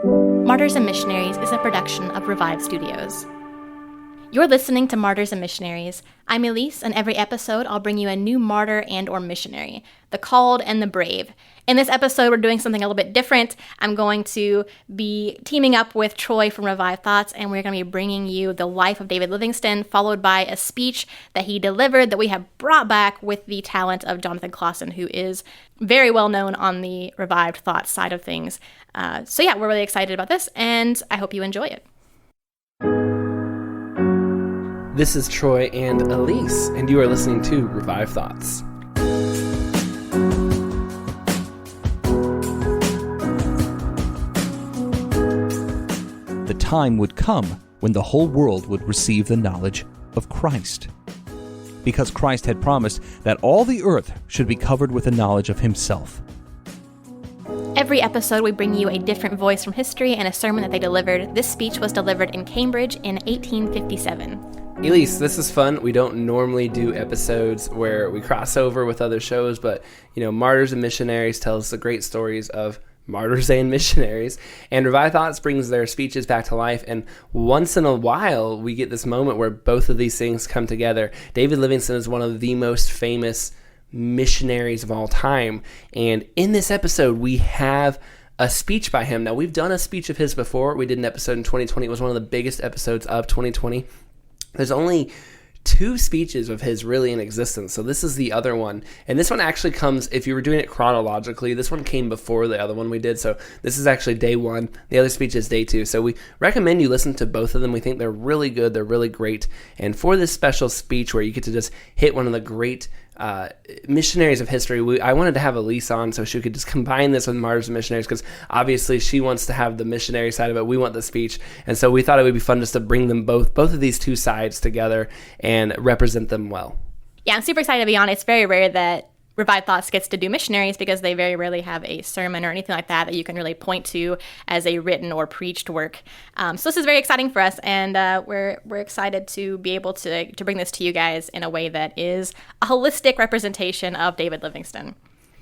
Martyrs and Missionaries is a production of Revive Studios. You're listening to Martyrs and Missionaries. I'm Elise, and every episode I'll bring you a new martyr and or missionary, the called and the brave. In this episode, we're doing something a little bit different. I'm going to be teaming up with Troy from Revive Thoughts, and we're going to be bringing you the life of David Livingstone, followed by a speech that he delivered that we have brought back with the talent of Jonathan Clausen, who is very well known on the Revived Thoughts side of things. So yeah, we're really excited about this, and I hope you enjoy it. This is Troy and Elise, and you are listening to Revive Thoughts. The time would come when the whole world would receive the knowledge of Christ, because Christ had promised that all the earth should be covered with the knowledge of himself. Every episode, we bring you a different voice from history and a sermon that they delivered. This speech was delivered in Cambridge in 1857. Elise, this is fun. We don't normally do episodes where we cross over with other shows, but, Martyrs and Missionaries tell us the great stories of martyrs and missionaries, and Revive Thoughts brings their speeches back to life, and once in a while, we get this moment where both of these things come together. David Livingstone is one of the most famous missionaries of all time, and in this episode, we have a speech by him. Now, we've done a speech of his before. We did an episode in 2020. It was one of the biggest episodes of 2020. There's only 2 speeches of his really in existence, so this is the other one. And this one actually comes, if you were doing it chronologically, this one came before the other one we did, so this is actually day 1. The other speech is day 2, so we recommend you listen to both of them. We think they're really good, they're really great, and for this special speech where you get to just hit one of the great missionaries of history, I wanted to have Elise on so she could just combine this with Martyrs and Missionaries, because obviously she wants to have the missionary side of it, we want the speech, and so we thought it would be fun just to bring them both of these 2 sides together and represent them well. Yeah, I'm super excited to be on. It's very rare that Revive Thoughts gets to do missionaries because they very rarely have a sermon or anything like that you can really point to as a written or preached work. So this is very exciting for us, and we're excited to be able to bring this to you guys in a way that is a holistic representation of David Livingstone.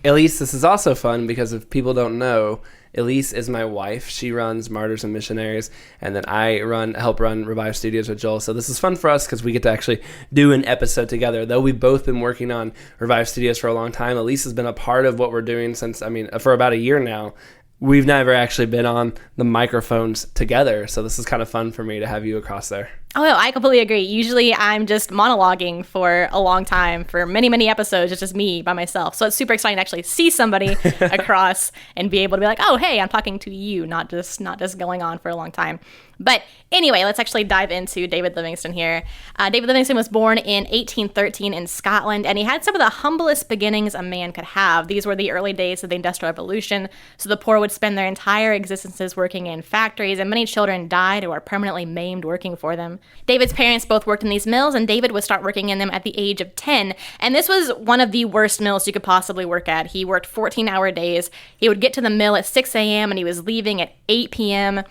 Elise, this is also fun because if people don't know, Elise is my wife. She runs Martyrs and Missionaries, and then I help run Revive Studios with Joel. So this is fun for us because we get to actually do an episode together. Though we've both been working on Revive Studios for a long time, Elise has been a part of what we're doing for about a year now. We've never actually been on the microphones together, so this is kind of fun for me to have you across there. Oh, no, I completely agree. Usually I'm just monologuing for a long time, for many, many episodes. It's just me by myself. So it's super exciting to actually see somebody across and be able to be like, oh, hey, I'm talking to you, not just going on for a long time. But anyway, let's actually dive into David Livingstone here. David Livingstone was born in 1813 in Scotland, and he had some of the humblest beginnings a man could have. These were the early days of the Industrial Revolution, so the poor would spend their entire existences working in factories, and many children died or were permanently maimed working for them. David's parents both worked in these mills, and David would start working in them at the age of 10, and this was one of the worst mills you could possibly work at. He worked 14-hour days. He would get to the mill at 6 a.m., and he was leaving at 8 p.m.,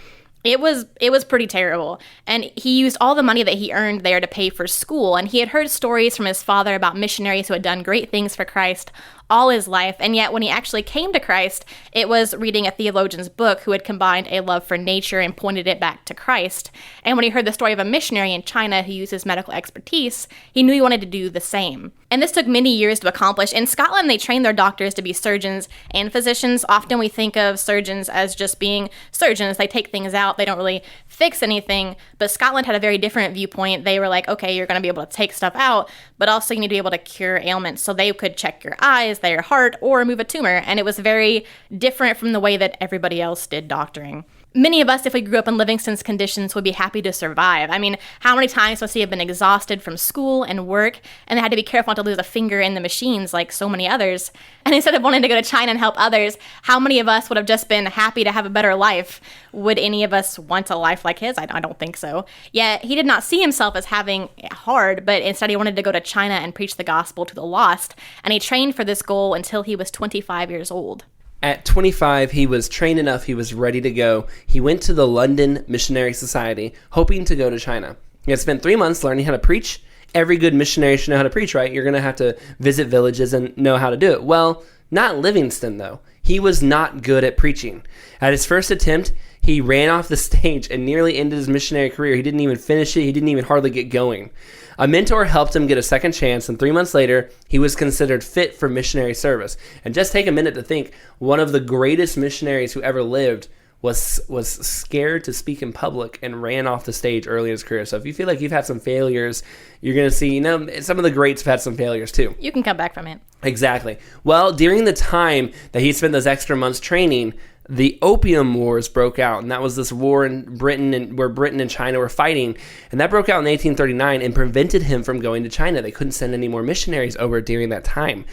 It was pretty terrible, and he used all the money that he earned there to pay for school, and he had heard stories from his father about missionaries who had done great things for Christ all his life, and yet when he actually came to Christ, it was reading a theologian's book who had combined a love for nature and pointed it back to Christ. And when he heard the story of a missionary in China who used his medical expertise, he knew he wanted to do the same. And this took many years to accomplish. In Scotland, they trained their doctors to be surgeons and physicians. Often we think of surgeons as just being surgeons. They take things out. They don't really fix anything. But Scotland had a very different viewpoint. They were like, okay, you're going to be able to take stuff out, but also you need to be able to cure ailments. So they could check your eyes, their heart, or remove a tumor. And it was very different from the way that everybody else did doctoring. Many of us, if we grew up in Livingstone's conditions, would be happy to survive. I mean, how many times must he have been exhausted from school and work, and they had to be careful not to lose a finger in the machines like so many others? And instead of wanting to go to China and help others, how many of us would have just been happy to have a better life? Would any of us want a life like his? I don't think so. Yet he did not see himself as having it hard, but instead he wanted to go to China and preach the gospel to the lost, and he trained for this goal until he was 25 years old. At 25, he was trained enough, he was ready to go. He went to the London Missionary Society, hoping to go to China. He had spent 3 months learning how to preach. Every good missionary should know how to preach, right? You're going to have to visit villages and know how to do it. Well, not Livingstone, though. He was not good at preaching. At his first attempt, he ran off the stage and nearly ended his missionary career. He didn't even finish it. He didn't even hardly get going. A mentor helped him get a second chance, and 3 months later, he was considered fit for missionary service. And just take a minute to think, one of the greatest missionaries who ever lived was scared to speak in public and ran off the stage early in his career. So if you feel like you've had some failures, you're going to see, some of the greats have had some failures too. You can come back from it. Exactly. Well, during the time that he spent those extra months training, the Opium Wars broke out, and that was this war in Britain, where Britain and China were fighting, and that broke out in 1839 and prevented him from going to China. They couldn't send any more missionaries over during that time.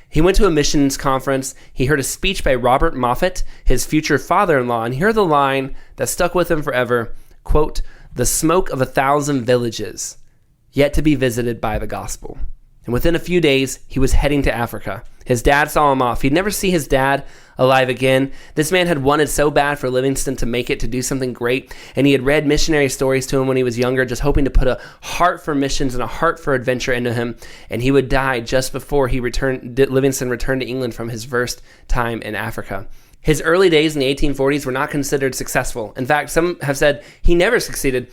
He went to a missions conference. He heard a speech by Robert Moffat, his future father-in-law, and he heard the line that stuck with him forever, quote, "The smoke of 1,000 villages, yet to be visited by the gospel." And within a few days, he was heading to Africa. His dad saw him off. He'd never see his dad alive again. This man had wanted so bad for Livingstone to make it, to do something great, and he had read missionary stories to him when he was younger, just hoping to put a heart for missions and a heart for adventure into him, and he would die just before Livingstone returned to England from his first time in Africa. His early days in the 1840s were not considered successful. In fact, some have said he never succeeded.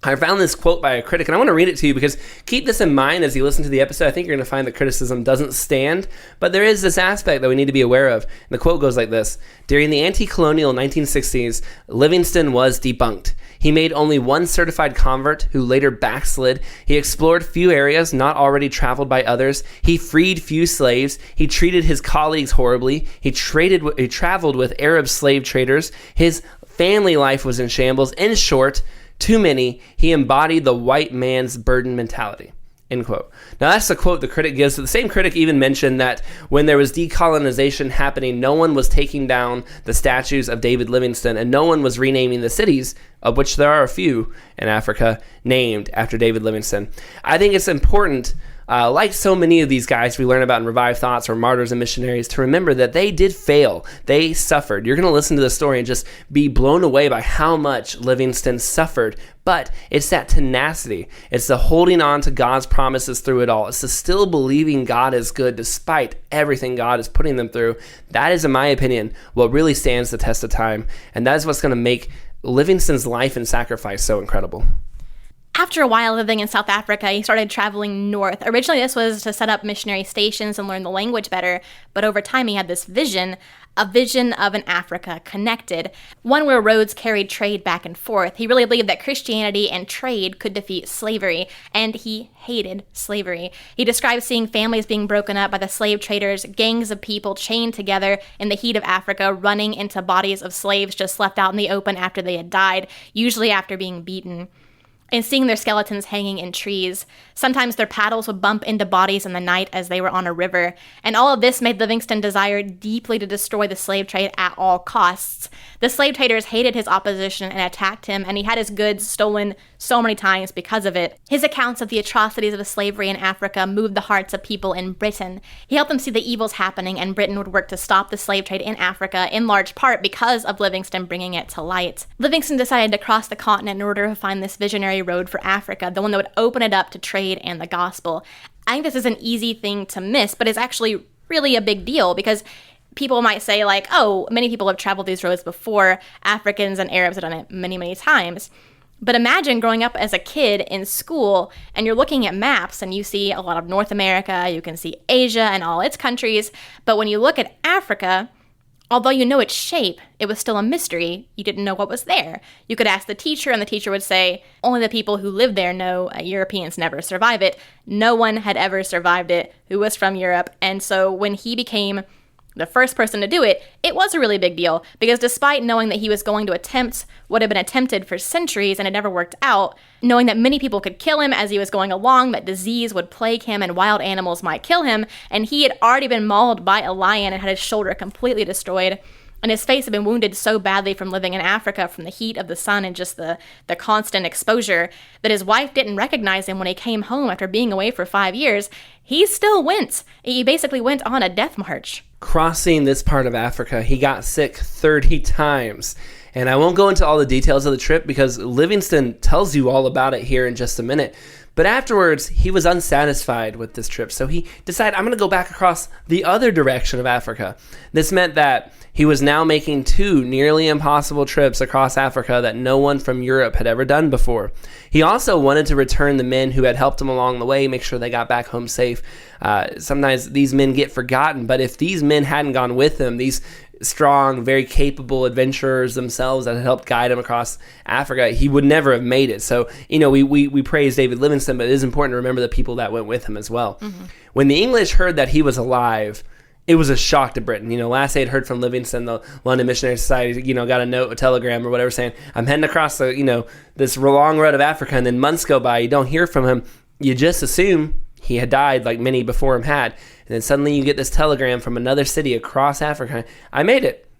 I found this quote by a critic, and I want to read it to you because keep this in mind as you listen to the episode. I think you're going to find that criticism doesn't stand, but there is this aspect that we need to be aware of. And the quote goes like this: "During the anti-colonial 1960s, Livingstone was debunked. He made only one certified convert who later backslid. He explored few areas not already traveled by others. He freed few slaves. He treated his colleagues horribly. He traveled with Arab slave traders. His family life was in shambles. In short, too many, he embodied the white man's burden mentality." End quote. Now that's the quote the critic gives. So the same critic even mentioned that when there was decolonization happening, no one was taking down the statues of David Livingstone, and no one was renaming the cities, of which there are a few in Africa, named after David Livingstone. I think it's important, like so many of these guys we learn about in Revived Thoughts or Martyrs and Missionaries, to remember that they did fail. They suffered. You're going to listen to the story and just be blown away by how much Livingstone suffered. But it's that tenacity. It's the holding on to God's promises through it all. It's the still believing God is good despite everything God is putting them through. That is, in my opinion, what really stands the test of time. And that is what's going to make Livingstone's life and sacrifice so incredible. After a while living in South Africa, he started traveling north. Originally, this was to set up missionary stations and learn the language better, but over time he had this vision, a vision of an Africa connected, one where roads carried trade back and forth. He really believed that Christianity and trade could defeat slavery, and he hated slavery. He described seeing families being broken up by the slave traders, gangs of people chained together in the heat of Africa, running into bodies of slaves just left out in the open after they had died, usually after being beaten, and seeing their skeletons hanging in trees. Sometimes their paddles would bump into bodies in the night as they were on a river. And all of this made Livingstone desire deeply to destroy the slave trade at all costs. The slave traders hated his opposition and attacked him, and he had his goods stolen so many times because of it. His accounts of the atrocities of slavery in Africa moved the hearts of people in Britain. He helped them see the evils happening, and Britain would work to stop the slave trade in Africa, in large part because of Livingstone bringing it to light. Livingstone decided to cross the continent in order to find this visionary road for Africa, the one that would open it up to trade and the gospel. I think this is an easy thing to miss, but it's actually really a big deal because people might say like, oh, many people have traveled these roads before. Africans and Arabs have done it many, many times. But imagine growing up as a kid in school and you're looking at maps and you see a lot of North America, you can see Asia and all its countries. But when you look at Africa, although you know its shape, it was still a mystery. You didn't know what was there. You could ask the teacher, and the teacher would say, only the people who live there know. Europeans never survive it. No one had ever survived it who was from Europe. And so when he became the first person to do it, it was a really big deal because despite knowing that he was going to attempt what had been attempted for centuries and it never worked out, knowing that many people could kill him as he was going along, that disease would plague him and wild animals might kill him, and he had already been mauled by a lion and had his shoulder completely destroyed, and his face had been wounded so badly from living in Africa from the heat of the sun and just the constant exposure that his wife didn't recognize him when he came home after being away for 5 years. He still went. He basically went on a death march. Crossing this part of Africa, he got sick 30 times. And I won't go into all the details of the trip because Livingstone tells you all about it here in just a minute. But afterwards, he was unsatisfied with this trip, so he decided, I'm going to go back across the other direction of Africa. This meant that he was now making 2 nearly impossible trips across Africa that no one from Europe had ever done before. He also wanted to return the men who had helped him along the way, make sure they got back home safe. Sometimes these men get forgotten, but if these men hadn't gone with him, these strong, very capable adventurers themselves that had helped guide him across Africa, he would never have made it. So, we praise David Livingstone, but it is important to remember the people that went with him as well. Mm-hmm. When the English heard that he was alive, it was a shock to Britain. Last they had heard from Livingstone, the London Missionary Society, got a telegram or whatever saying, I'm heading across this long road of Africa, and then months go by, you don't hear from him. You just assume he had died like many before him had. And then suddenly you get this telegram from another city across Africa. I made it.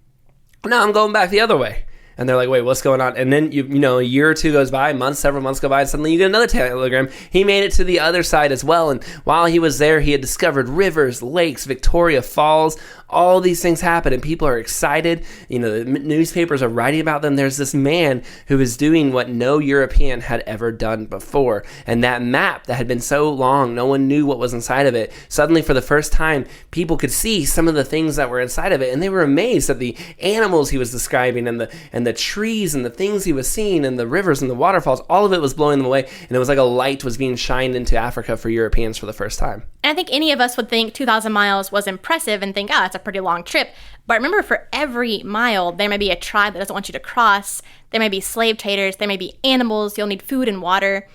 No, I'm going back the other way. And they're like, wait, what's going on? And then, a year or two goes by, several months go by, and suddenly you get another telegram. He made it to the other side as well. And while he was there, he had discovered rivers, lakes, Victoria Falls. All these things happen, and people are excited. The newspapers are writing about them. There's this man who is doing what no European had ever done before. And that map that had been so long, no one knew what was inside of it. Suddenly, for the first time, people could see some of the things that were inside of it, and they were amazed at the animals he was describing and the trees and the things he was seeing and the rivers and the waterfalls. All of it was blowing them away, and it was like a light was being shined into Africa for Europeans for the first time. And I think any of us would think 2,000 miles was impressive and think, it's a pretty long trip. But remember, for every mile, there may be a tribe that doesn't want you to cross. There may be slave traders. There may be animals. You'll need food and water.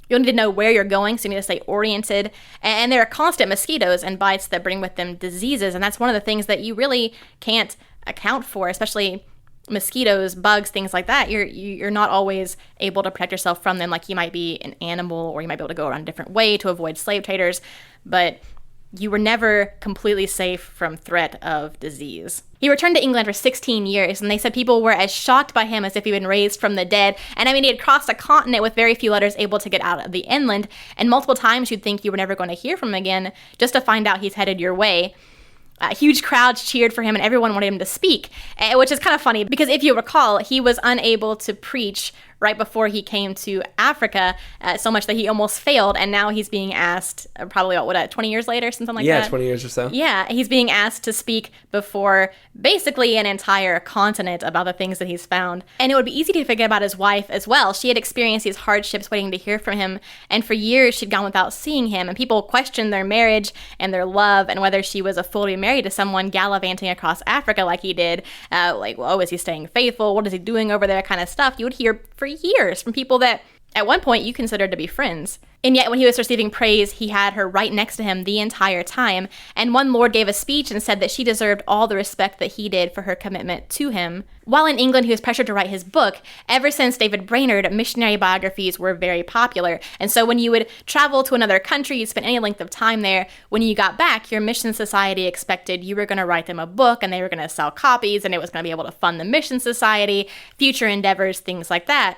You'll need to know where you're going, so you need to stay oriented. And there are constant mosquitoes and bites that bring with them diseases. And that's one of the things that you really can't account for, especially mosquitoes, bugs, things like that. You're not always able to protect yourself from them like you might be an animal, or you might be able to go around a different way to avoid slave traders. But you were never completely safe from threat of disease. He returned to England for 16 years, and they said people were as shocked by him as if he'd been raised from the dead. And he had crossed a continent with very few letters, able to get out of the inland. And multiple times you'd think you were never going to hear from him again, just to find out he's headed your way. Huge crowds cheered for him, and everyone wanted him to speak, which is kind of funny because if you recall, he was unable to preach right before he came to Africa, so much that he almost failed, and now he's being asked, probably, 20 years later, something like that? Yeah, 20 years or so. Yeah, he's being asked to speak before basically an entire continent about the things that he's found. And it would be easy to forget about his wife as well. She had experienced these hardships waiting to hear from him, and for years she'd gone without seeing him, and people questioned their marriage and their love and whether she was a fool to be married to someone gallivanting across Africa like he did. Is he staying faithful? What is he doing over there? Kind of stuff you would hear for years from people that at one point you considered to be friends. And yet when he was receiving praise, he had her right next to him the entire time. And one lord gave a speech and said that she deserved all the respect that he did for her commitment to him. While in England, he was pressured to write his book. Ever since David Brainerd, missionary biographies were very popular. And so when you would travel to another country, you spent any length of time there, when you got back, your mission society expected you were going to write them a book, and they were going to sell copies, and it was going to be able to fund the mission society, future endeavors, things like that.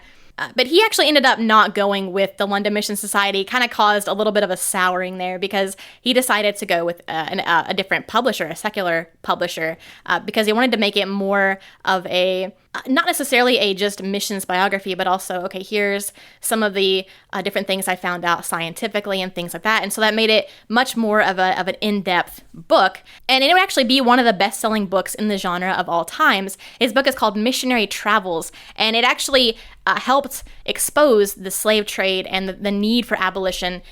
But he actually ended up not going with the London Mission Society. Kind of caused a little bit of a souring there because he decided to go with a different publisher, a secular publisher, because he wanted to make it more of a, not necessarily a just missions biography, but also, okay, here's some of the different things I found out scientifically and things like that. And so that made it much more of an in-depth book. And it would actually be one of the best-selling books in the genre of all times. His book is called Missionary Travels, and it actually helped expose the slave trade and the need for abolition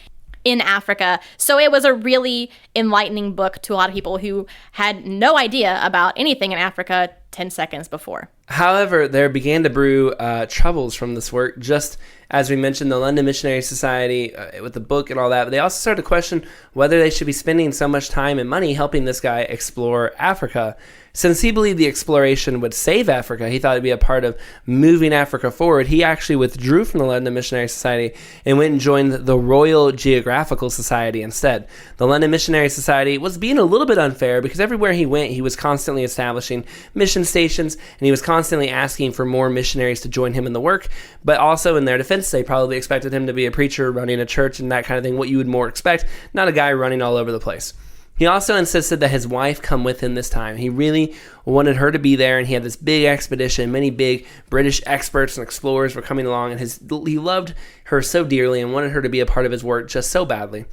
in Africa. So it was a really enlightening book to a lot of people who had no idea about anything in Africa 10 seconds before. However, there began to brew troubles from this work, just as we mentioned, the London Missionary Society with the book and all that. But they also started to question whether they should be spending so much time and money helping this guy explore Africa. Since he believed the exploration would save Africa, he thought it'd be a part of moving Africa forward. He actually withdrew from the London Missionary Society and went and joined the Royal Geographical Society instead. The London Missionary Society was being a little bit unfair because everywhere he went, he was constantly establishing mission stations, and he was constantly asking for more missionaries to join him in the work. But also in their defense, they probably expected him to be a preacher running a church and that kind of thing, what you would more expect, not a guy running all over the place. He also insisted that his wife come with him this time. He really wanted her to be there, and he had this big expedition. Many big British experts and explorers were coming along, and he loved her so dearly and wanted her to be a part of his work just so badly.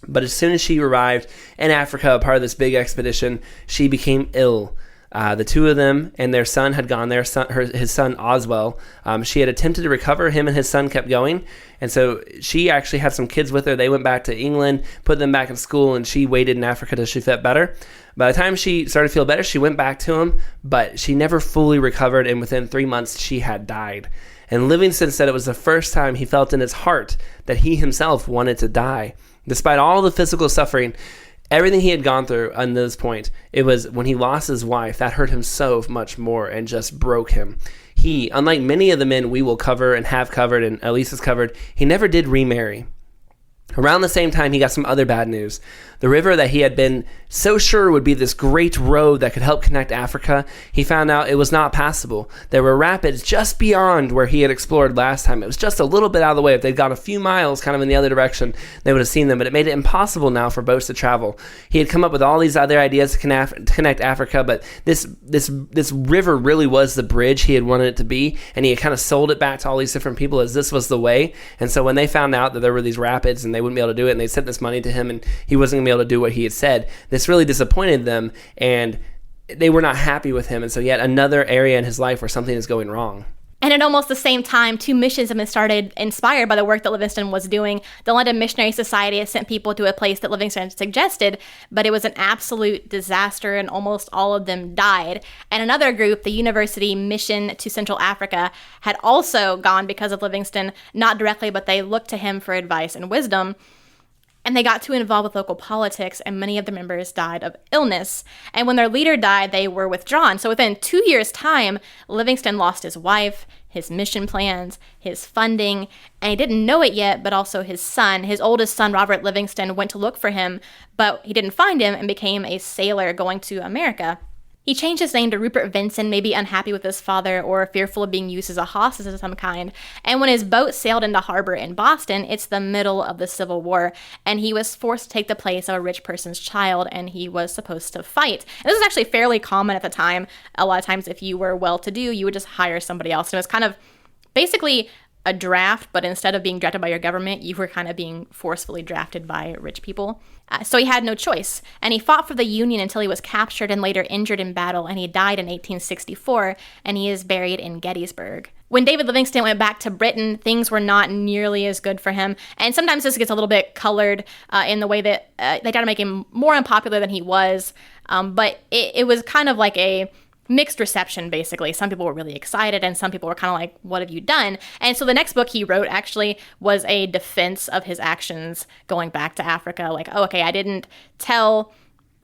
But as soon as she arrived in Africa, a part of this big expedition, she became ill. The two of them and their son had gone there, his son Oswell. She had attempted to recover him, and his son kept going. And so she actually had some kids with her. They went back to England, put them back in school, and she waited in Africa till she felt better. By the time she started to feel better, she went back to him, but she never fully recovered, and within 3 months, she had died. And Livingstone said it was the first time he felt in his heart that he himself wanted to die. Despite all the physical suffering, everything he had gone through on this point, it was when he lost his wife, that hurt him so much more and just broke him. He, unlike many of the men we will cover and have covered and Elise has covered, he never did remarry. Around the same time, he got some other bad news. The river that he had been so sure would be this great road that could help connect Africa, he found out it was not passable. There were rapids just beyond where he had explored last time. It was just a little bit out of the way. If they'd gone a few miles kind of in the other direction, they would have seen them, but it made it impossible now for boats to travel. He had come up with all these other ideas to connect Africa, but this river really was the bridge he had wanted it to be, and he had kind of sold it back to all these different people as this was the way. And so when they found out that there were these rapids and they wouldn't be able to do it, and they sent this money to him and he wasn't going to be able to do what he had said, this really disappointed them, and they were not happy with him. And so yet another area in his life where something is going wrong. And at almost the same time, two missions have been started inspired by the work that Livingstone was doing. The London Missionary Society has sent people to a place that Livingstone suggested, but it was an absolute disaster and almost all of them died. And another group, the University Mission to Central Africa, had also gone because of Livingstone, not directly, but they looked to him for advice and wisdom. And they got too involved with local politics, and many of the members died of illness. And when their leader died, they were withdrawn. So within 2 years' time, Livingstone lost his wife, his mission plans, his funding, and he didn't know it yet, but also his son. His oldest son, Robert Livingstone, went to look for him, but he didn't find him and became a sailor going to America. He changed his name to Rupert Vincent, maybe unhappy with his father or fearful of being used as a hostage of some kind. And when his boat sailed into harbor in Boston, it's the middle of the Civil War, and he was forced to take the place of a rich person's child, and he was supposed to fight. And this was actually fairly common at the time. A lot of times if you were well-to-do, you would just hire somebody else. And it was kind of basically a draft, but instead of being drafted by your government, you were kind of being forcefully drafted by rich people. So he had no choice, and he fought for the Union until he was captured and later injured in battle, and he died in 1864, and he is buried in Gettysburg. When David Livingstone went back to Britain, things were not nearly as good for him, and sometimes this gets a little bit colored in the way that they try to make him more unpopular than he was, but it was kind of like a mixed reception, basically. Some people were really excited, and some people were kind of like, what have you done? And so the next book he wrote actually was a defense of his actions going back to Africa. Like, oh, okay, I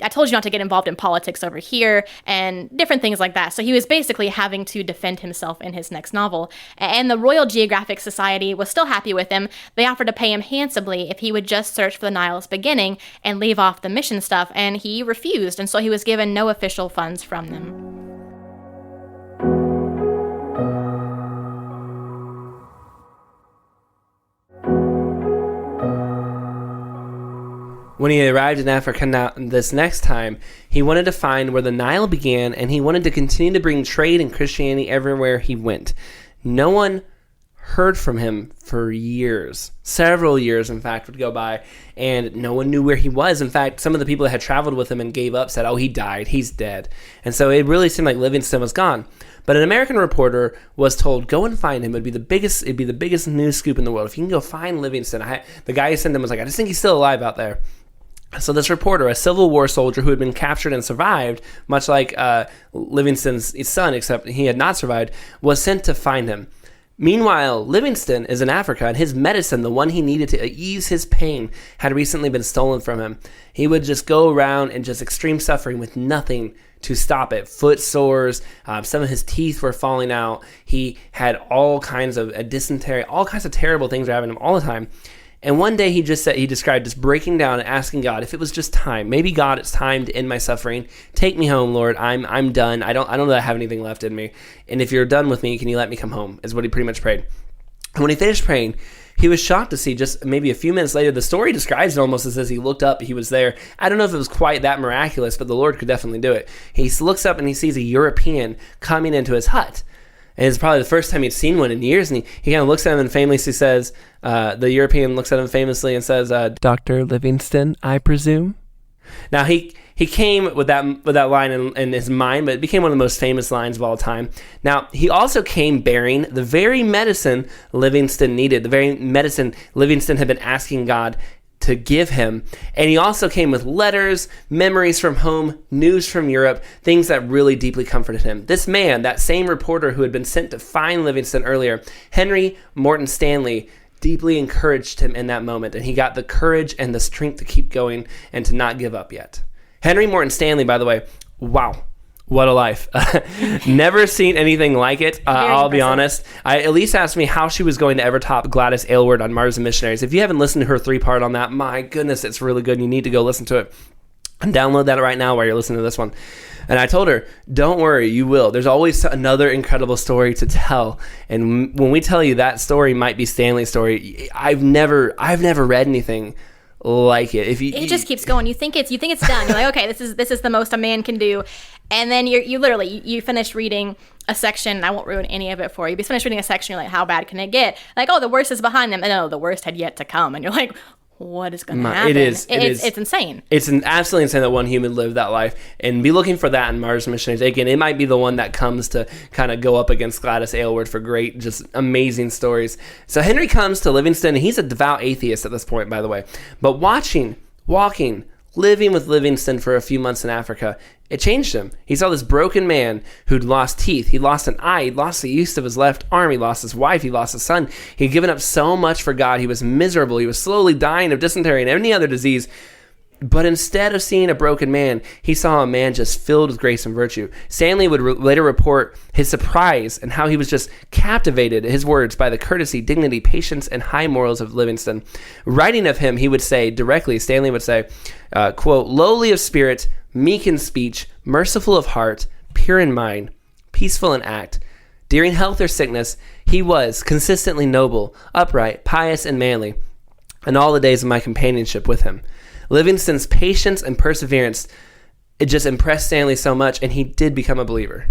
told you not to get involved in politics over here, and different things like that. So he was basically having to defend himself in his next novel. And the Royal Geographic Society was still happy with him. They offered to pay him handsomely if he would just search for the Nile's beginning and leave off the mission stuff, and he refused, and so he was given no official funds from them. When he arrived in Africa now, this next time, he wanted to find where the Nile began, and he wanted to continue to bring trade and Christianity everywhere he went. No one heard from him for years. Several years, in fact, would go by, and no one knew where he was. In fact, some of the people that had traveled with him and gave up said, oh, he died, he's dead. And so it really seemed like Livingstone was gone. But an American reporter was told, go and find him. It'd be the biggest news scoop in the world. If you can go find Livingstone. The guy who sent him was like, I just think he's still alive out there. So this reporter, a Civil War soldier who had been captured and survived, much like Livingstone's son, except he had not survived, was sent to find him. Meanwhile, Livingstone is in Africa, and his medicine, the one he needed to ease his pain, had recently been stolen from him. He would just go around in just extreme suffering with nothing to stop it. Foot sores, some of his teeth were falling out. He had all kinds of dysentery, all kinds of terrible things were happening to him all the time. And one day he described just breaking down and asking God if it was just time. Maybe God, it's time to end my suffering. Take me home, Lord. I'm done. I don't know that I have anything left in me. And if you're done with me, can you let me come home? Is what he pretty much prayed. And when he finished praying, he was shocked to see just maybe a few minutes later, the story describes it almost as he looked up, he was there. I don't know if it was quite that miraculous, but the Lord could definitely do it. He looks up and he sees a European coming into his hut. And it's probably the first time he'd seen one in years. And he kind of looks at him and famously says, the European looks at him famously and says, Dr. Livingstone, I presume? Now, he came with that line in his mind, but it became one of the most famous lines of all time. Now, he also came bearing the very medicine Livingstone needed, the very medicine Livingstone had been asking God to give him. And he also came with letters, memories from home, news from Europe, things that really deeply comforted him. This man, that same reporter who had been sent to find Livingstone earlier, Henry Morton Stanley, deeply encouraged him in that moment. And he got the courage and the strength to keep going and to not give up yet. Henry Morton Stanley, by the way, wow. What a life. Never seen anything like it. I'll be honest. Elise asked me how she was going to ever top Gladys Aylward on Martyrs and Missionaries. If you haven't listened to her 3-part on that, my goodness, it's really good. You need to go listen to it. And download that right now while you're listening to this one. And I told her, don't worry, you will. There's always another incredible story to tell. And when we tell you that story might be Stanley's story, I've never read anything like it. It just keeps going. You think it's done. You're like, okay, this is the most a man can do. And then you literally, you finish reading a section, and I won't ruin any of it for you. You finish reading a section, you're like, how bad can it get? Like, oh, the worst is behind them. And no, the worst had yet to come. And you're like, what is going to happen? It's insane. It's absolutely insane that one human lived that life. And be looking for that in Martyrs and Missionaries. Again, it might be the one that comes to kind of go up against Gladys Aylward for great, just amazing stories. So Henry comes to Livingstone, and he's a devout atheist at this point, by the way. But walking, living with Livingstone for a few months in Africa, it changed him. He saw this broken man who'd lost teeth. He lost an eye. He lost the use of his left arm. He lost his wife. He lost his son. He'd given up so much for God. He was miserable. He was slowly dying of dysentery and any other disease. But instead of seeing a broken man, he saw a man just filled with grace and virtue. Stanley would later report his surprise and how he was just captivated, his words, by the courtesy, dignity, patience, and high morals of Livingstone. Writing of him, he would say directly, Stanley would say, quote, lowly of spirit, meek in speech, merciful of heart, pure in mind, peaceful in act. During health or sickness, he was consistently noble, upright, pious, and manly, in all the days of my companionship with him. Livingstone's patience and perseverance, it just impressed Stanley so much, and he did become a believer.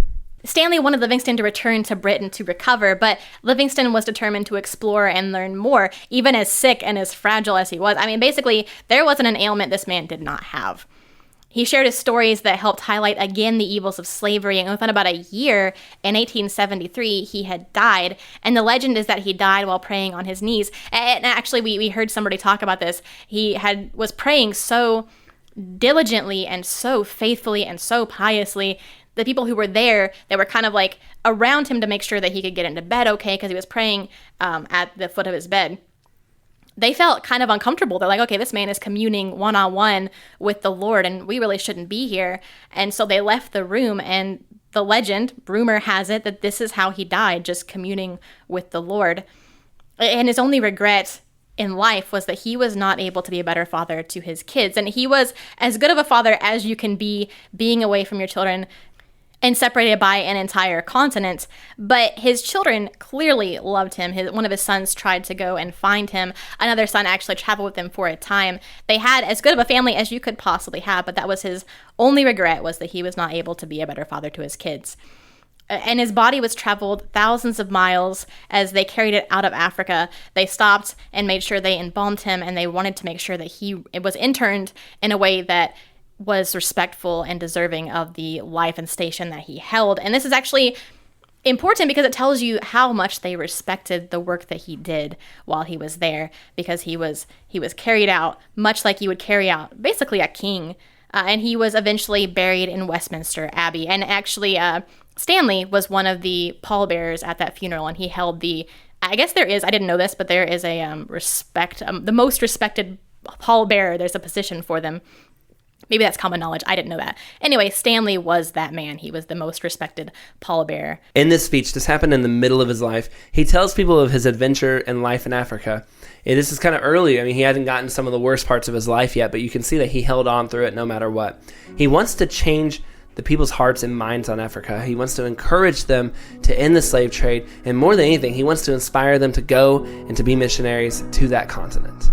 Stanley wanted Livingstone to return to Britain to recover, but Livingstone was determined to explore and learn more, even as sick and as fragile as he was. I mean, basically, there wasn't an ailment this man did not have. He shared his stories that helped highlight again the evils of slavery, and within about a year, in 1873, he had died. And the legend is that he died while praying on his knees. And actually, we heard somebody talk about this. He was praying so diligently and so faithfully and so piously. The people who were there, they were kind of like around him to make sure that he could get into bed okay, because he was praying at the foot of his bed. They felt kind of uncomfortable. They're like, okay, this man is communing one-on-one with the Lord, and we really shouldn't be here. And so they left the room, and the rumor has it that this is how he died, just communing with the Lord. And his only regret in life was that he was not able to be a better father to his kids. And he was as good of a father as you can be, being away from your children and separated by an entire continent. But his children clearly loved him. One of his sons tried to go and find him. Another son actually traveled with him for a time. They had as good of a family as you could possibly have, but that was his only regret, was that he was not able to be a better father to his kids. And his body was traveled thousands of miles as they carried it out of Africa. They stopped and made sure they embalmed him, and they wanted to make sure that it was interned in a way that was respectful and deserving of the life and station that he held. And this is actually important because it tells you how much they respected the work that he did while he was there, because he was carried out much like you would carry out basically a king. And he was eventually buried in Westminster Abbey. And actually, Stanley was one of the pallbearers at that funeral, and he held I didn't know this, but there is a the most respected pallbearer. There's a position for them. Maybe that's common knowledge. I didn't know that. Anyway, Stanley was that man. He was the most respected pallbearer. In this speech, this happened in the middle of his life. He tells people of his adventure and life in Africa. And this is kind of early. I mean, he hadn't gotten some of the worst parts of his life yet, but you can see that he held on through it no matter what. He wants to change the people's hearts and minds on Africa. He wants to encourage them to end the slave trade, and more than anything, he wants to inspire them to go and to be missionaries to that continent.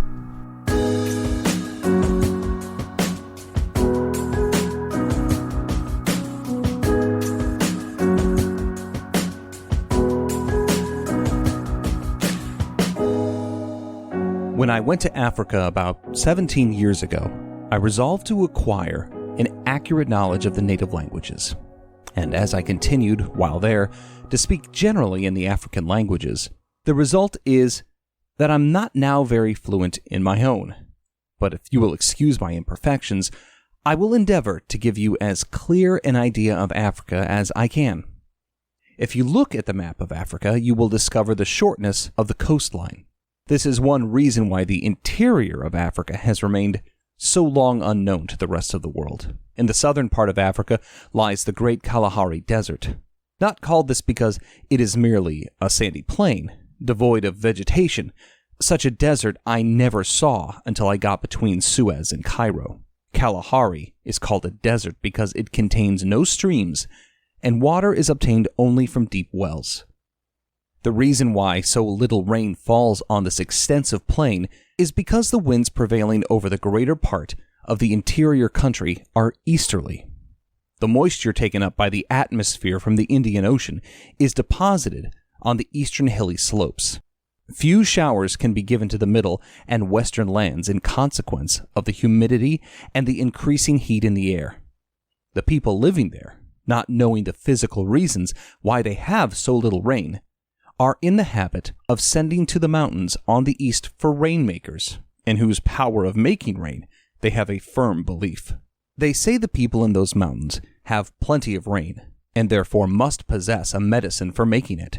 When I went to Africa about 17 years ago, I resolved to acquire an accurate knowledge of the native languages. And as I continued, while there, to speak generally in the African languages, the result is that I'm not now very fluent in my own. But if you will excuse my imperfections, I will endeavor to give you as clear an idea of Africa as I can. If you look at the map of Africa, you will discover the shortness of the coastline. This is one reason why the interior of Africa has remained so long unknown to the rest of the world. In the southern part of Africa lies the Great Kalahari Desert. Not called this because it is merely a sandy plain, devoid of vegetation. Such a desert I never saw until I got between Suez and Cairo. Kalahari is called a desert because it contains no streams, and water is obtained only from deep wells. The reason why so little rain falls on this extensive plain is because the winds prevailing over the greater part of the interior country are easterly. The moisture taken up by the atmosphere from the Indian Ocean is deposited on the eastern hilly slopes. Few showers can be given to the middle and western lands in consequence of the humidity and the increasing heat in the air. The people living there, not knowing the physical reasons why they have so little rain, are in the habit of sending to the mountains on the east for rainmakers, in whose power of making rain they have a firm belief. They say the people in those mountains have plenty of rain, and therefore must possess a medicine for making it.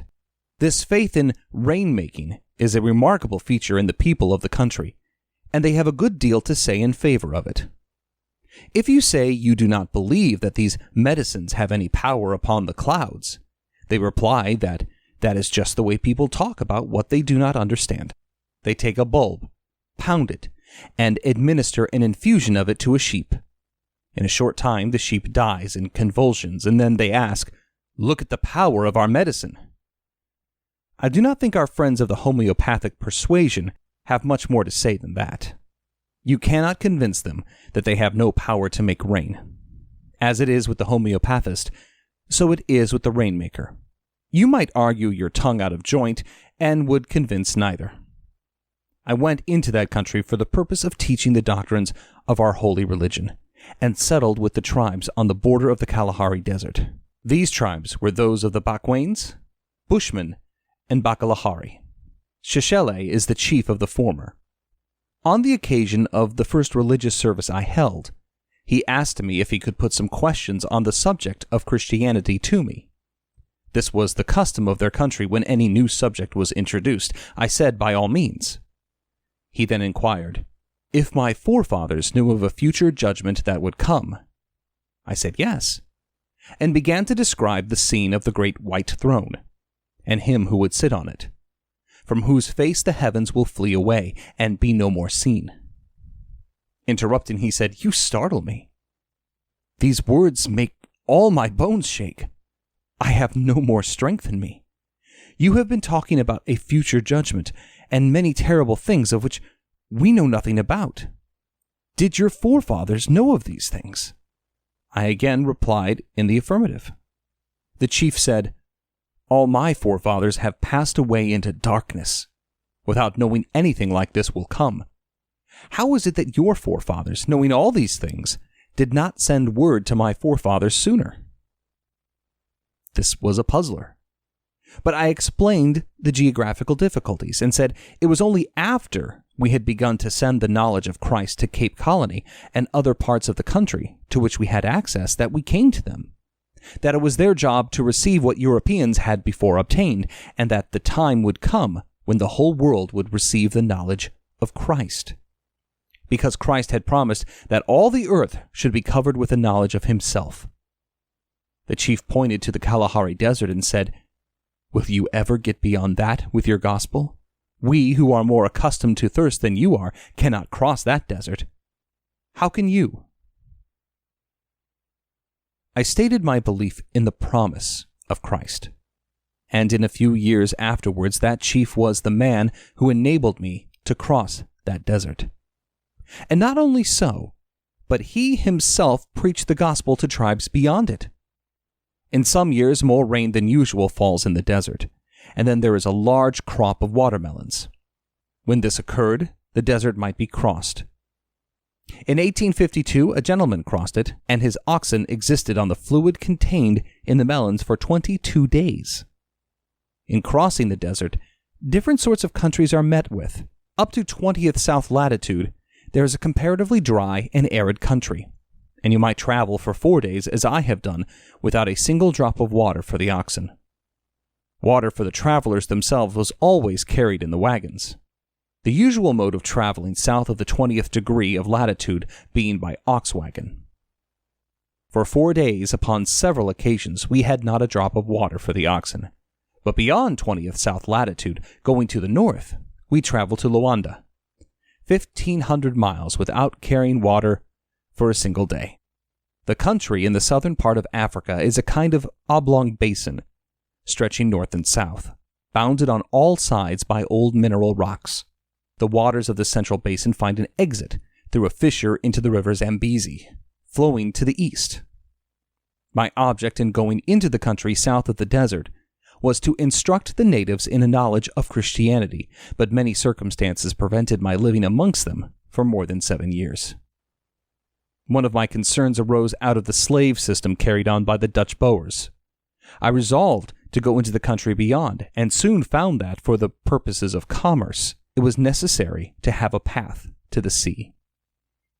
This faith in rain-making is a remarkable feature in the people of the country, and they have a good deal to say in favor of it. If you say you do not believe that these medicines have any power upon the clouds, they reply that is just the way people talk about what they do not understand. They take a bulb, pound it, and administer an infusion of it to a sheep. In a short time, the sheep dies in convulsions, and then they ask, "Look at the power of our medicine." I do not think our friends of the homeopathic persuasion have much more to say than that. You cannot convince them that they have no power to make rain. As it is with the homeopathist, so it is with the rainmaker. You might argue your tongue out of joint and would convince neither. I went into that country for the purpose of teaching the doctrines of our holy religion, and settled with the tribes on the border of the Kalahari Desert. These tribes were those of the Bakwains, Bushmen, and Bakalahari. Sheshele is the chief of the former. On the occasion of the first religious service I held, he asked me if he could put some questions on the subject of Christianity to me. This was the custom of their country when any new subject was introduced. I said, by all means. He then inquired, if my forefathers knew of a future judgment that would come. I said yes, and began to describe the scene of the great white throne, and him who would sit on it, from whose face the heavens will flee away, and be no more seen. Interrupting, he said, "You startle me. These words make all my bones shake. I have no more strength in me. You have been talking about a future judgment, and many terrible things of which we know nothing about. Did your forefathers know of these things?" I again replied in the affirmative. The chief said, "All my forefathers have passed away into darkness, without knowing anything like this will come. How is it that your forefathers, knowing all these things, did not send word to my forefathers sooner?" This was a puzzler. But I explained the geographical difficulties and said it was only after we had begun to send the knowledge of Christ to Cape Colony and other parts of the country to which we had access that we came to them, that it was their job to receive what Europeans had before obtained, and that the time would come when the whole world would receive the knowledge of Christ. Because Christ had promised that all the earth should be covered with the knowledge of himself. The chief pointed to the Kalahari Desert and said, "Will you ever get beyond that with your gospel? We, who are more accustomed to thirst than you are, cannot cross that desert. How can you?" I stated my belief in the promise of Christ. And in a few years afterwards, that chief was the man who enabled me to cross that desert. And not only so, but he himself preached the gospel to tribes beyond it. In some years, more rain than usual falls in the desert, and then there is a large crop of watermelons. When this occurred, the desert might be crossed. In 1852, a gentleman crossed it, and his oxen existed on the fluid contained in the melons for 22 days. In crossing the desert, different sorts of countries are met with. Up to 20th south latitude, there is a comparatively dry and arid country, and you might travel for 4 days, as I have done, without a single drop of water for the oxen. Water for the travelers themselves was always carried in the wagons, the usual mode of traveling south of the 20th degree of latitude being by ox wagon. For 4 days, upon several occasions, we had not a drop of water for the oxen, but beyond 20th south latitude, going to the north, we traveled to Luanda, 1,500 miles without carrying water for a single day. The country in the southern part of Africa is a kind of oblong basin, stretching north and south, bounded on all sides by old mineral rocks. The waters of the central basin find an exit through a fissure into the river Zambezi, flowing to the east. My object in going into the country south of the desert was to instruct the natives in a knowledge of Christianity, but many circumstances prevented my living amongst them for more than 7 years. One of my concerns arose out of the slave system carried on by the Dutch Boers. I resolved to go into the country beyond, and soon found that, for the purposes of commerce, it was necessary to have a path to the sea.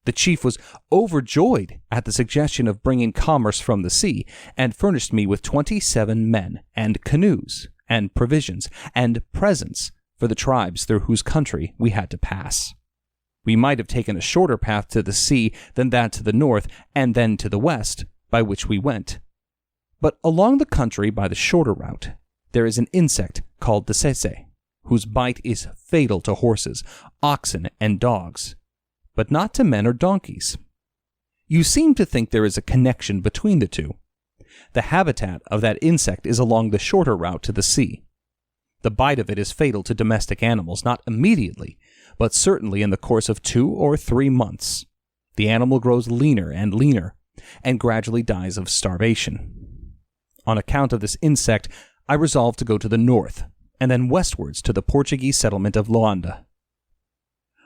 The chief was overjoyed at the suggestion of bringing commerce from the sea, and furnished me with 27 men, and canoes, and provisions, and presents for the tribes through whose country we had to pass. We might have taken a shorter path to the sea than that to the north, and then to the west, by which we went. But along the country by the shorter route, there is an insect called the tsetse, whose bite is fatal to horses, oxen, and dogs, but not to men or donkeys. You seem to think there is a connection between the two. The habitat of that insect is along the shorter route to the sea. The bite of it is fatal to domestic animals, not immediately, but certainly in the course of 2 or 3 months. The animal grows leaner and leaner, and gradually dies of starvation. On account of this insect, I resolved to go to the north, and then westwards to the Portuguese settlement of Luanda.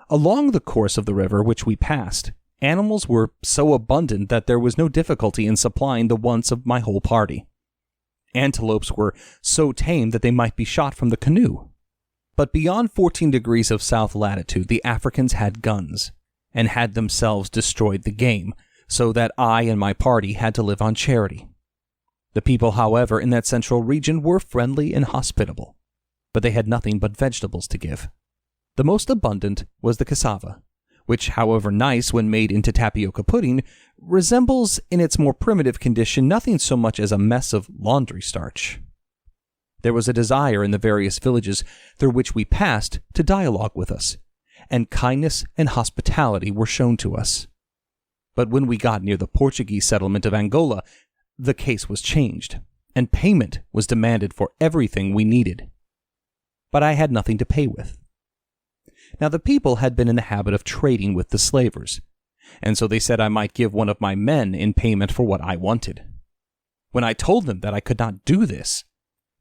Along the course of the river which we passed, animals were so abundant that there was no difficulty in supplying the wants of my whole party. Antelopes were so tame that they might be shot from the canoe. But beyond 14 degrees of south latitude, the Africans had guns, and had themselves destroyed the game, so that I and my party had to live on charity. The people, however, in that central region were friendly and hospitable, but they had nothing but vegetables to give. The most abundant was the cassava, which, however nice when made into tapioca pudding, resembles in its more primitive condition nothing so much as a mess of laundry starch. There was a desire in the various villages through which we passed to dialogue with us, and kindness and hospitality were shown to us. But when we got near the Portuguese settlement of Angola, the case was changed, and payment was demanded for everything we needed. But I had nothing to pay with. Now the people had been in the habit of trading with the slavers, and so they said I might give one of my men in payment for what I wanted. When I told them that I could not do this,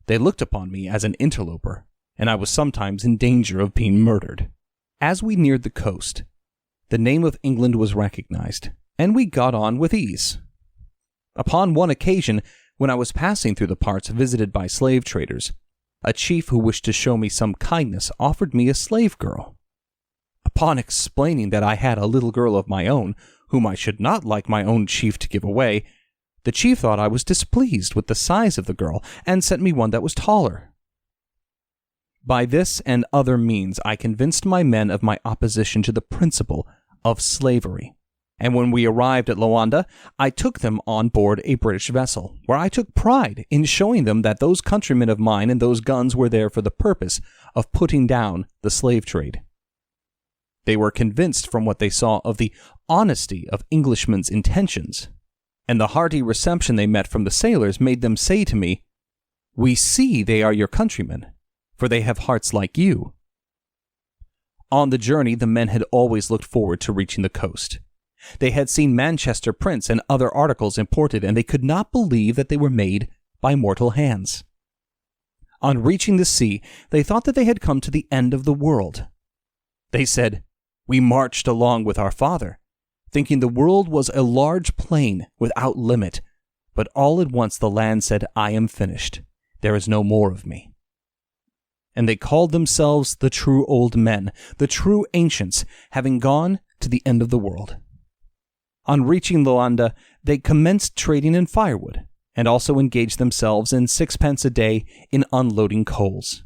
they looked upon me as an interloper, and I was sometimes in danger of being murdered. As we neared the coast, the name of England was recognized, and we got on with ease. Upon one occasion, when I was passing through the parts visited by slave traders, a chief who wished to show me some kindness offered me a slave girl. Upon explaining that I had a little girl of my own, whom I should not like my own chief to give away, the chief thought I was displeased with the size of the girl, and sent me one that was taller. By this and other means I convinced my men of my opposition to the principle of slavery, and when we arrived at Luanda, I took them on board a British vessel, where I took pride in showing them that those countrymen of mine and those guns were there for the purpose of putting down the slave trade. They were convinced from what they saw of the honesty of Englishmen's intentions, and the hearty reception they met from the sailors made them say to me, "We see they are your countrymen, for they have hearts like you." On the journey, the men had always looked forward to reaching the coast. They had seen Manchester prints and other articles imported, and they could not believe that they were made by mortal hands. On reaching the sea, they thought that they had come to the end of the world. They said, "We marched along with our father, thinking the world was a large plain without limit, but all at once the land said, 'I am finished. There is no more of me.'" And they called themselves the true old men, the true ancients, having gone to the end of the world. On reaching Luanda, they commenced trading in firewood, and also engaged themselves in 6 pence a day in unloading coals,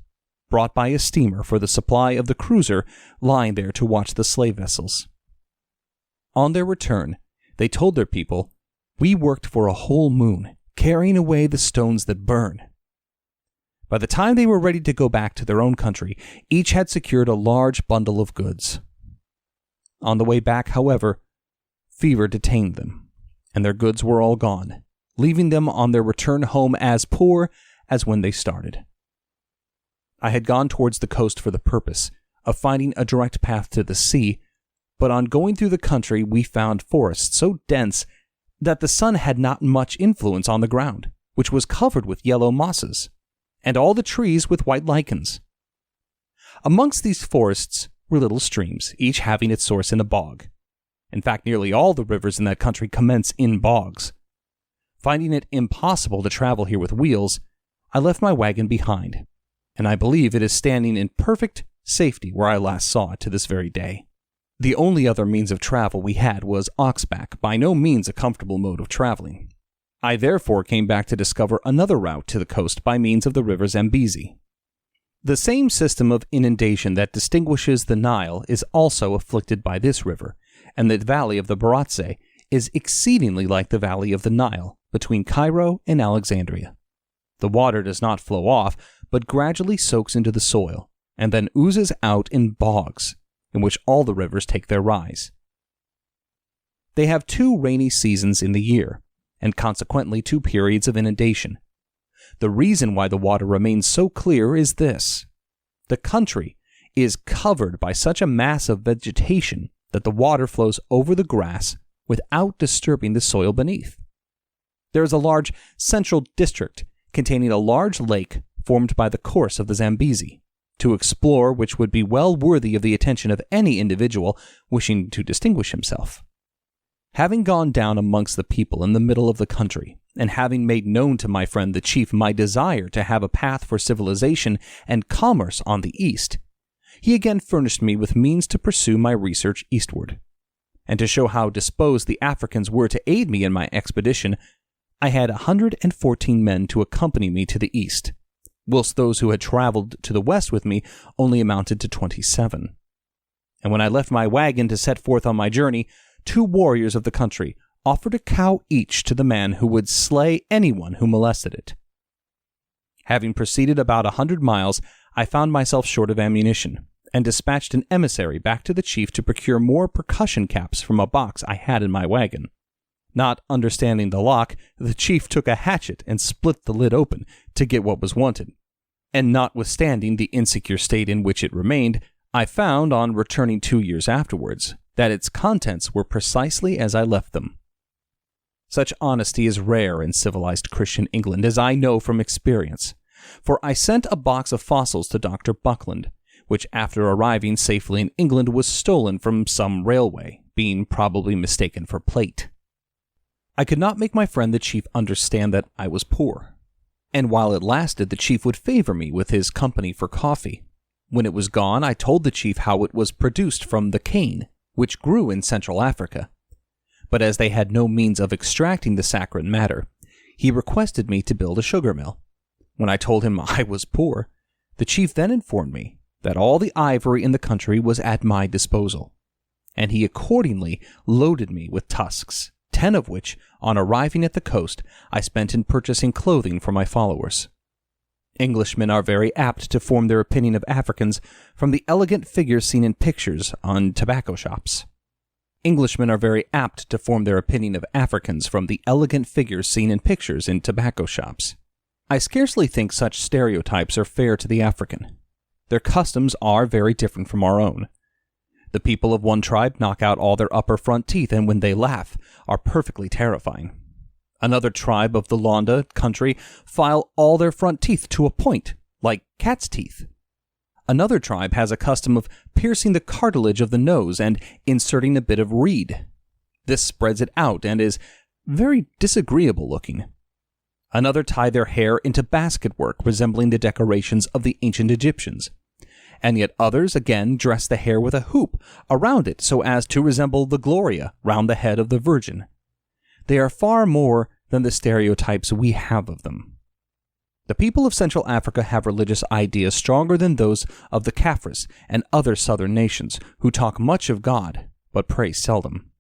brought by a steamer for the supply of the cruiser lying there to watch the slave vessels. On their return, they told their people, "We worked for a whole moon, carrying away the stones that burn." By the time they were ready to go back to their own country, each had secured a large bundle of goods. On the way back, however, fever detained them, and their goods were all gone, leaving them on their return home as poor as when they started. I had gone towards the coast for the purpose of finding a direct path to the sea, but on going through the country we found forests so dense that the sun had not much influence on the ground, which was covered with yellow mosses, and all the trees with white lichens. Amongst these forests were little streams, each having its source in a bog. In fact, nearly all the rivers in that country commence in bogs. Finding it impossible to travel here with wheels, I left my wagon behind, and I believe it is standing in perfect safety where I last saw it to this very day. The only other means of travel we had was oxback, by no means a comfortable mode of traveling. I therefore came back to discover another route to the coast by means of the river Zambezi. The same system of inundation that distinguishes the Nile is also afflicted by this river, and the valley of the Baratze is exceedingly like the valley of the Nile between Cairo and Alexandria. The water does not flow off, but gradually soaks into the soil, and then oozes out in bogs, in which all the rivers take their rise. They have 2 rainy seasons in the year, and consequently 2 periods of inundation. The reason why the water remains so clear is this: the country is covered by such a mass of vegetation that the water flows over the grass without disturbing the soil beneath. There is a large central district containing a large lake formed by the course of the Zambezi, to explore which would be well worthy of the attention of any individual wishing to distinguish himself. Having gone down amongst the people in the middle of the country, and having made known to my friend the chief my desire to have a path for civilization and commerce on the east, he again furnished me with means to pursue my research eastward. And to show how disposed the Africans were to aid me in my expedition, I had 114 men to accompany me to the east, whilst those who had traveled to the west with me only amounted to 27. And when I left my wagon to set forth on my journey, 2 warriors of the country offered a cow each to the man who would slay anyone who molested it. Having proceeded about 100 miles, I found myself short of ammunition, and dispatched an emissary back to the chief to procure more percussion caps from a box I had in my wagon. Not understanding the lock, the chief took a hatchet and split the lid open to get what was wanted, and notwithstanding the insecure state in which it remained, I found, on returning 2 years afterwards, that its contents were precisely as I left them. Such honesty is rare in civilized Christian England, as I know from experience, for I sent a box of fossils to Dr. Buckland, which after arriving safely in England was stolen from some railway, being probably mistaken for plate. I could not make my friend the chief understand that I was poor, and while it lasted the chief would favor me with his company for coffee. When it was gone, I told the chief how it was produced from the cane, which grew in Central Africa. But as they had no means of extracting the saccharine matter, he requested me to build a sugar mill. When I told him I was poor, the chief then informed me that all the ivory in the country was at my disposal, and he accordingly loaded me with tusks, 10 of which, on arriving at the coast, I spent in purchasing clothing for my followers. Englishmen are very apt to form their opinion of Africans from the elegant figures seen in pictures on tobacco shops. Englishmen are very apt to form their opinion of Africans from the elegant figures seen in pictures in tobacco shops. I scarcely think such stereotypes are fair to the African. Their customs are very different from our own. The people of one tribe knock out all their upper front teeth and when they laugh are perfectly terrifying. Another tribe of the Londa country file all their front teeth to a point, like cat's teeth. Another tribe has a custom of piercing the cartilage of the nose and inserting a bit of reed. This spreads it out and is very disagreeable looking. Another tie their hair into basket work resembling the decorations of the ancient Egyptians. And yet others again dress the hair with a hoop around it so as to resemble the Gloria round the head of the Virgin. They are far more than the stereotypes we have of them. The people of Central Africa have religious ideas stronger than those of the Kaffirs and other southern nations, who talk much of God, but pray seldom.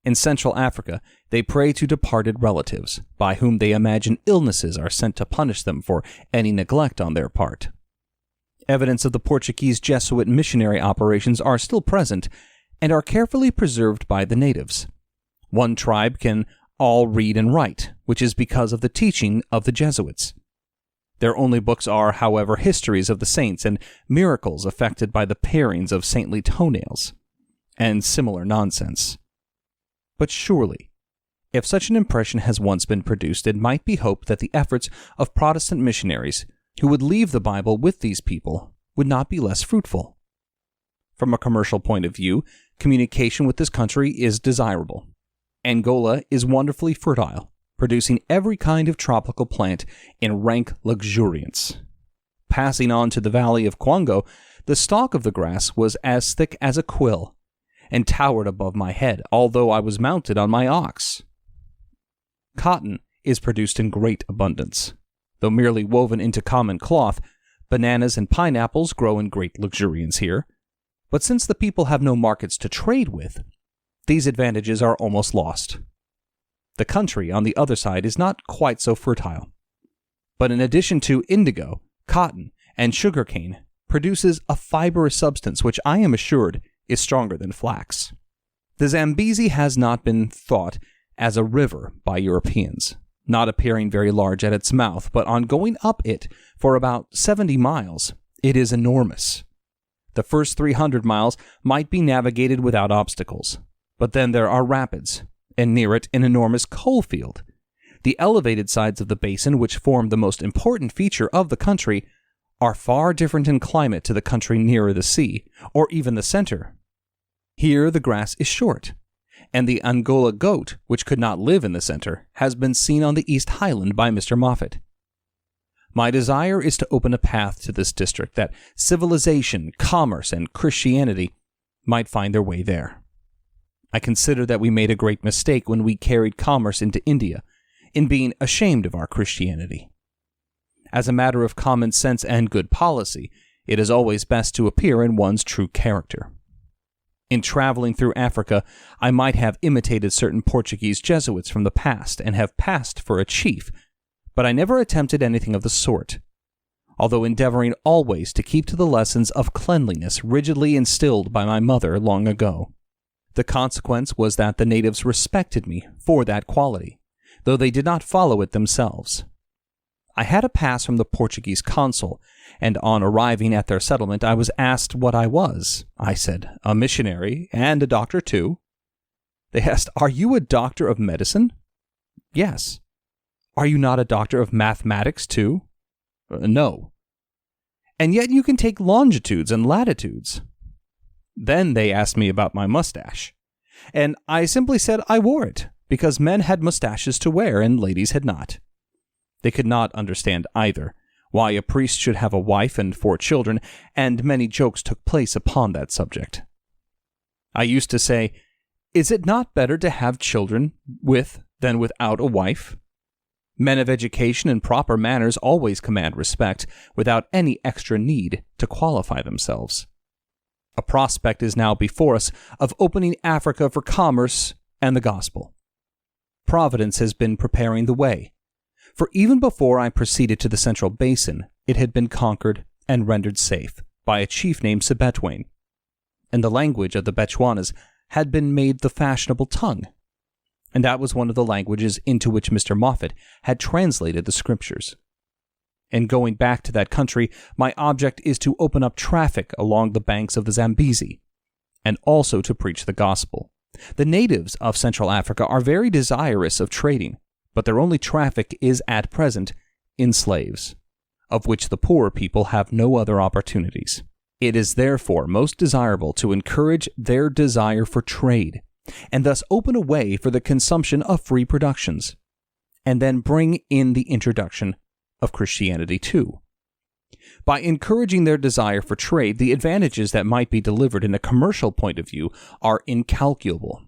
In Central Africa, they pray to departed relatives, by whom they imagine illnesses are sent to punish them for any neglect on their part. Evidence of the Portuguese Jesuit missionary operations are still present, and are carefully preserved by the natives. One tribe can all read and write, which is because of the teaching of the Jesuits. Their only books are, however, histories of the saints and miracles effected by the parings of saintly toenails, and similar nonsense. But surely, if such an impression has once been produced, it might be hoped that the efforts of Protestant missionaries who would leave the Bible with these people would not be less fruitful. From a commercial point of view, communication with this country is desirable. Angola is wonderfully fertile, producing every kind of tropical plant in rank luxuriance. Passing on to the valley of Kwango, the stalk of the grass was as thick as a quill, and towered above my head, although I was mounted on my ox. Cotton is produced in great abundance. Though merely woven into common cloth, bananas and pineapples grow in great luxuriance here. But since the people have no markets to trade with, these advantages are almost lost. The country, on the other side, is not quite so fertile. But in addition to indigo, cotton, and sugarcane, produces a fibrous substance which I am assured is stronger than flax. The Zambezi has not been thought as a river by Europeans, not appearing very large at its mouth, but on going up it for about 70 miles, it is enormous. The first 300 miles might be navigated without obstacles, but then there are rapids, and near it an enormous coal field. The elevated sides of the basin, which form the most important feature of the country, are far different in climate to the country nearer the sea, or even the center. Here the grass is short, and the Angola goat, which could not live in the center, has been seen on the East Highland by Mr. Moffat. My desire is to open a path to this district that civilization, commerce, and Christianity might find their way there. I consider that we made a great mistake when we carried commerce into India, in being ashamed of our Christianity. As a matter of common sense and good policy, it is always best to appear in one's true character. In traveling through Africa, I might have imitated certain Portuguese Jesuits from the past and have passed for a chief, but I never attempted anything of the sort, although endeavoring always to keep to the lessons of cleanliness rigidly instilled by my mother long ago. The consequence was that the natives respected me for that quality, though they did not follow it themselves. I had a pass from the Portuguese consul, and on arriving at their settlement I was asked what I was. I said, a missionary, and a doctor too. They asked, are you a doctor of medicine? Yes. Are you not a doctor of mathematics too? No. And yet you can take longitudes and latitudes. Then they asked me about my mustache, and I simply said I wore it, because men had mustaches to wear and ladies had not. They could not understand either why a priest should have a wife and 4 children, and many jokes took place upon that subject. I used to say, is it not better to have children with than without a wife? Men of education and proper manners always command respect, without any extra need to qualify themselves. A prospect is now before us of opening Africa for commerce and the gospel. Providence has been preparing the way, for even before I proceeded to the Central Basin, it had been conquered and rendered safe by a chief named Sebetwain. In the language of the Bechuanas, had been made the fashionable tongue, and that was one of the languages into which Mr. Moffat had translated the scriptures. In going back to that country, my object is to open up traffic along the banks of the Zambezi, and also to preach the gospel. The natives of Central Africa are very desirous of trading, but their only traffic is at present in slaves, of which the poorer people have no other opportunities. It is therefore most desirable to encourage their desire for trade, and thus open a way for the consumption of free productions, and then bring in the introduction of Christianity too. By encouraging their desire for trade, the advantages that might be delivered in a commercial point of view are incalculable.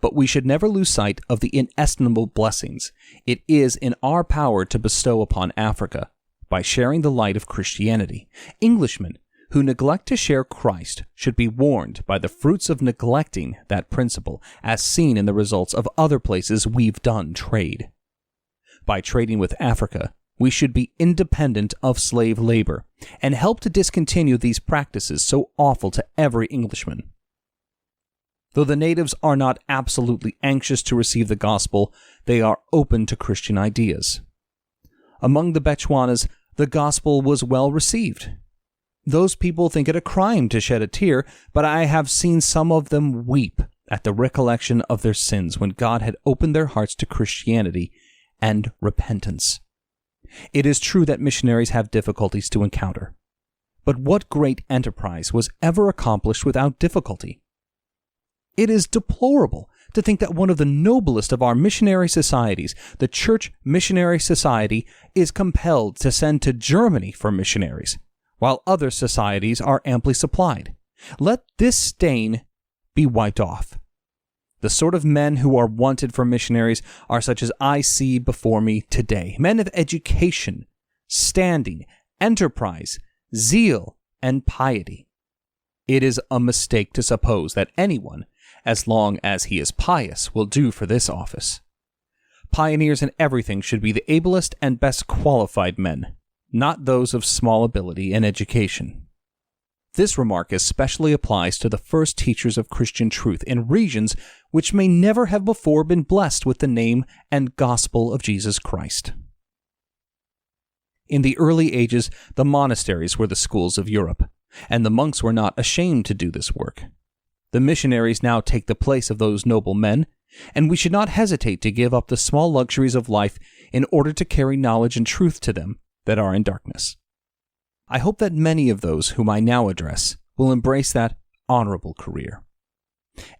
But we should never lose sight of the inestimable blessings it is in our power to bestow upon Africa by sharing the light of Christianity. Englishmen who neglect to share Christ should be warned by the fruits of neglecting that principle, as seen in the results of other places we've done trade. By trading with Africa, we should be independent of slave labor and help to discontinue these practices so awful to every Englishman. Though the natives are not absolutely anxious to receive the gospel, they are open to Christian ideas. Among the Bechuanas, the gospel was well received. Those people think it a crime to shed a tear, but I have seen some of them weep at the recollection of their sins when God had opened their hearts to Christianity and repentance. It is true that missionaries have difficulties to encounter, but what great enterprise was ever accomplished without difficulty? It is deplorable to think that one of the noblest of our missionary societies, the Church Missionary Society, is compelled to send to Germany for missionaries, while other societies are amply supplied. Let this stain be wiped off. The sort of men who are wanted for missionaries are such as I see before me today, men of education, standing, enterprise, zeal, and piety. It is a mistake to suppose that anyone, as long as he is pious, will do for this office. Pioneers in everything should be the ablest and best qualified men, not those of small ability and education. This remark especially applies to the first teachers of Christian truth in regions which may never have before been blessed with the name and gospel of Jesus Christ. In the early ages, the monasteries were the schools of Europe, and the monks were not ashamed to do this work. The missionaries now take the place of those noble men, and we should not hesitate to give up the small luxuries of life in order to carry knowledge and truth to them that are in darkness. I hope that many of those whom I now address will embrace that honorable career.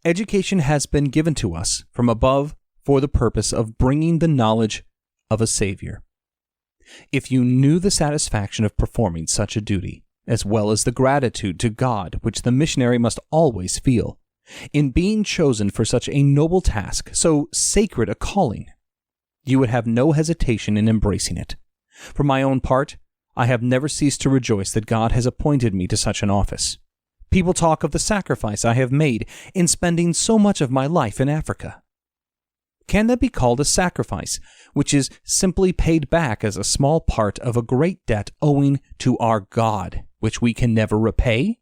Education has been given to us from above for the purpose of bringing the knowledge of a Savior. If you knew the satisfaction of performing such a duty, as well as the gratitude to God which the missionary must always feel, in being chosen for such a noble task, so sacred a calling, you would have no hesitation in embracing it. For my own part, I have never ceased to rejoice that God has appointed me to such an office. People talk of the sacrifice I have made in spending so much of my life in Africa. Can that be called a sacrifice, which is simply paid back as a small part of a great debt owing to our God, which we can never repay?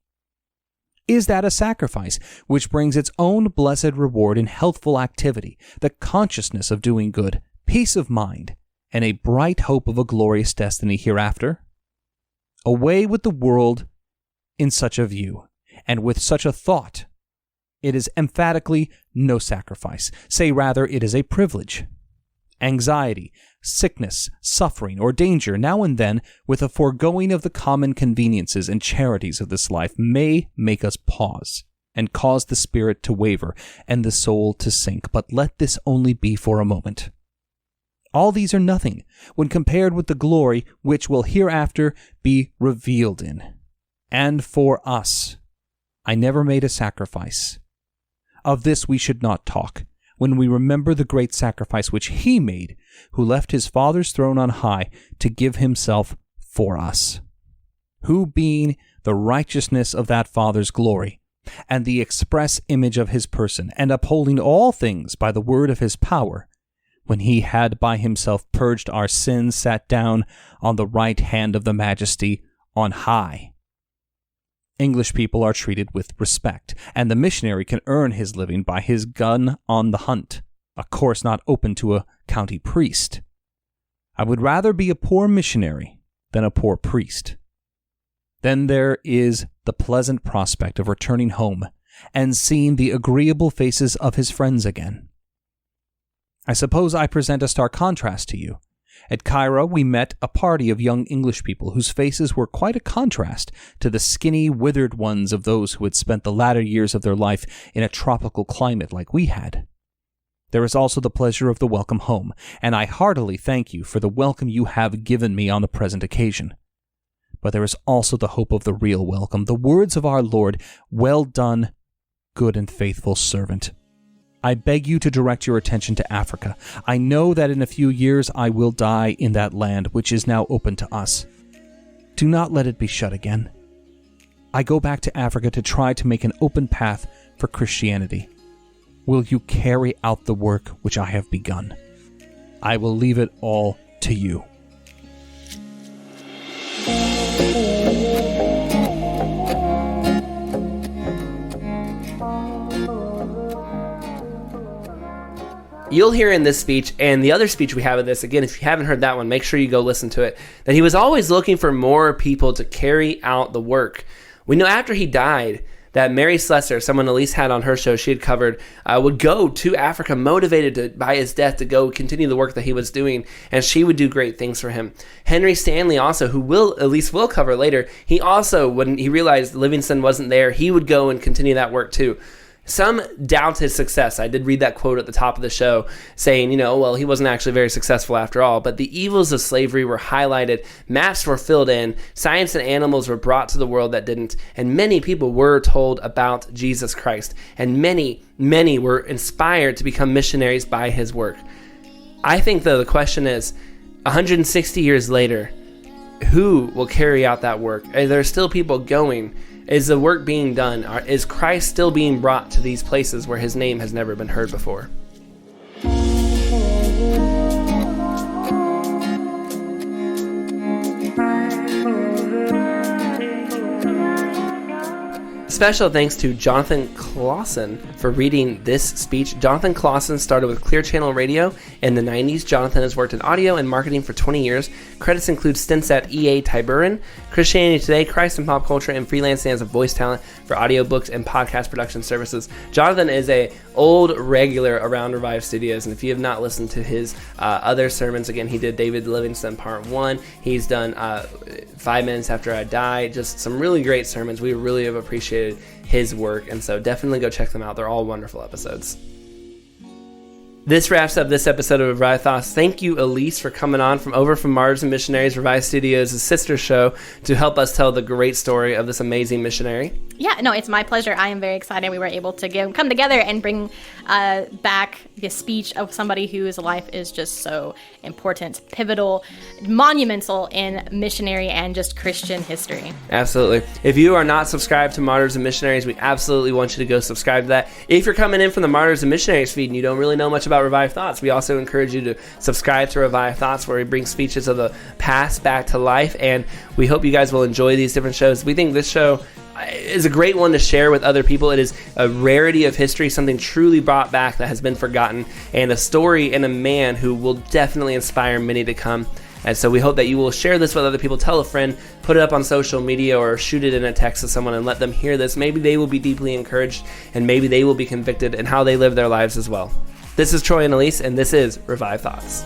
Is that a sacrifice which brings its own blessed reward in healthful activity, the consciousness of doing good, peace of mind, and a bright hope of a glorious destiny hereafter? Away with the world in such a view, and with such a thought. It is emphatically no sacrifice. Say rather, it is a privilege. Anxiety, sickness, suffering, or danger now and then, with a foregoing of the common conveniences and charities of this life, may make us pause, and cause the spirit to waver, and the soul to sink. But let this only be for a moment. All these are nothing when compared with the glory which will hereafter be revealed in. And for us, I never made a sacrifice. Of this we should not talk, when we remember the great sacrifice which he made, who left his Father's throne on high to give himself for us, who being the righteousness of that Father's glory, and the express image of his person, and upholding all things by the word of his power, when he had by himself purged our sins, sat down on the right hand of the Majesty on high. English people are treated with respect, and the missionary can earn his living by his gun on the hunt, a course not open to a county priest. I would rather be a poor missionary than a poor priest. Then there is the pleasant prospect of returning home and seeing the agreeable faces of his friends again. I suppose I present a stark contrast to you. At Cairo, we met a party of young English people whose faces were quite a contrast to the skinny, withered ones of those who had spent the latter years of their life in a tropical climate like we had. There is also the pleasure of the welcome home, and I heartily thank you for the welcome you have given me on the present occasion. But there is also the hope of the real welcome, the words of our Lord, "Well done, good and faithful servant." I beg you to direct your attention to Africa. I know that in a few years I will die in that land which is now open to us. Do not let it be shut again. I go back to Africa to try to make an open path for Christianity. Will you carry out the work which I have begun? I will leave it all to you. You'll hear in this speech, and the other speech we have in this, again, if you haven't heard that one, make sure you go listen to it, that he was always looking for more people to carry out the work. We know after he died that Mary Slessor, someone Elise had on her show she had covered, would go to Africa motivated by his death to go continue the work that he was doing, and she would do great things for him. Henry Stanley also, who Elise will cover later, he also, when he realized Livingstone wasn't there, he would go and continue that work too. Some doubt his success. I did read that quote at the top of the show saying, well, he wasn't actually very successful after all. But the evils of slavery were highlighted, maps were filled in, science and animals were brought to the world that didn't, and many people were told about Jesus Christ. And many, many were inspired to become missionaries by his work. I think, though, the question is, 160 years later, who will carry out that work? Are there still people going? Is the work being done? Is Christ still being brought to these places where his name has never been heard before? Special thanks to Jonathan Clausen for reading this speech. Jonathan Clausen started with Clear Channel Radio in the 90s. Jonathan has worked in audio and marketing for 20 years. Credits include stints at EA Tiburon, Christianity Today, Christ and Pop Culture, and freelancing as a voice talent for audiobooks and podcast production services. Jonathan is a old regular around Revive Studios, and if you have not listened to his other sermons, again, he did David Livingstone Part 1. He's done 5 Minutes After I Die, just some really great sermons. We really have appreciated his work, and so definitely go check them out. They're all wonderful episodes. This wraps up this episode of Revive Thoughts. Thank you, Elise, for coming on from Martyrs and Missionaries, Revive Studios' sister show, to help us tell the great story of this amazing missionary. Yeah, no, it's my pleasure. I am very excited we were able to come together and bring back the speech of somebody whose life is just so important, pivotal, monumental in missionary and just Christian history. Absolutely. If you are not subscribed to Martyrs and Missionaries, we absolutely want you to go subscribe to that. If you're coming in from the Martyrs and Missionaries feed and you don't really know much about Revive Thoughts, we also encourage you to subscribe to Revive Thoughts, where we bring speeches of the past back to life, and we hope you guys will enjoy these different shows. We think this show is a great one to share with other people. It is a rarity of history, something truly brought back that has been forgotten, and a story and a man who will definitely inspire many to come. And so we hope that you will share this with other people. Tell a friend, put it up on social media, or shoot it in a text to someone and let them hear this. Maybe they will be deeply encouraged, and maybe they will be convicted in how they live their lives as well. This is Troy and Elise, and this is Revive Thoughts.